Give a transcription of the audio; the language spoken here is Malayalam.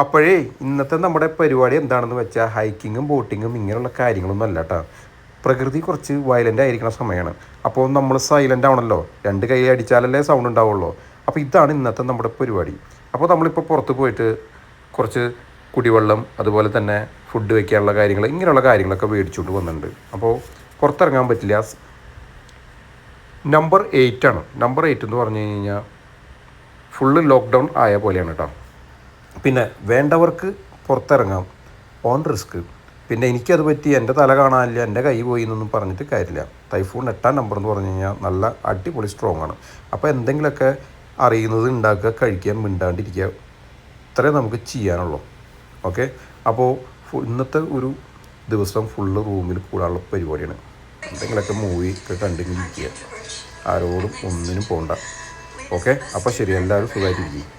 അപ്പോഴേ ഇന്നത്തെ നമ്മുടെ പരിപാടി എന്താണെന്ന് വെച്ചാൽ ഹൈക്കിങ്ങും ബോട്ടിങ്ങും ഇങ്ങനെയുള്ള കാര്യങ്ങളൊന്നും അല്ല കേട്ടോ. പ്രകൃതി കുറച്ച് വയലൻ്റ് ആയിരിക്കുന്ന സമയമാണ്. അപ്പോൾ നമ്മൾ സൈലൻ്റ് ആവണമല്ലോ, രണ്ട് കൈ അടിച്ചാലല്ലേ സൗണ്ട് ഉണ്ടാവുള്ളൂ. അപ്പോൾ ഇതാണ് ഇന്നത്തെ നമ്മുടെ പരിപാടി. അപ്പോൾ നമ്മളിപ്പോൾ പുറത്ത് പോയിട്ട് കുറച്ച് കുടിവെള്ളം, അതുപോലെ തന്നെ ഫുഡ് വയ്ക്കാനുള്ള കാര്യങ്ങൾ, ഇങ്ങനെയുള്ള കാര്യങ്ങളൊക്കെ മേടിച്ചുകൊണ്ട് വന്നിട്ടുണ്ട്. അപ്പോൾ പുറത്തിറങ്ങാൻ പറ്റില്ല. നമ്പർ 8 ആണ്. നമ്പർ 8 എന്ന് പറഞ്ഞു കഴിഞ്ഞാൽ ഫുള്ള് ലോക്ക്ഡൗൺ ആയ പോലെയാണ് കേട്ടോ. പിന്നെ വേണ്ടവർക്ക് പുറത്തിറങ്ങാം, ഓൺ റിസ്ക്. പിന്നെ എനിക്കത് പറ്റി, എൻ്റെ തല കാണാനില്ല, എൻ്റെ കൈ പോയി എന്നൊന്നും പറഞ്ഞിട്ട് കാര്യമില്ല. ടൈഫൂൺ 8-ാം നമ്പർ എന്ന് പറഞ്ഞു കഴിഞ്ഞാൽ നല്ല അടിപൊളി സ്ട്രോങ് ആണ്. അപ്പോൾ എന്തെങ്കിലുമൊക്കെ അറിയുന്നത് ഉണ്ടാക്കുക, കഴിക്കുക, മിണ്ടാണ്ടിരിക്കുക, ഇത്രയും നമുക്ക് ചെയ്യാനുള്ളൂ. ഓക്കെ. അപ്പോൾ ഇന്നത്തെ ഒരു ദിവസം ഫുള്ള് റൂമിൽ കൂടാനുള്ള പരിപാടിയാണ്. എന്തെങ്കിലുമൊക്കെ മൂവി ഒക്കെ കണ്ടിരിക്കുക, ആരോടും ഒന്നിനും പോകണ്ട. ഓക്കെ. അപ്പോൾ ശരി, എല്ലാവരും സുഖമായിട്ടിരിക്കും.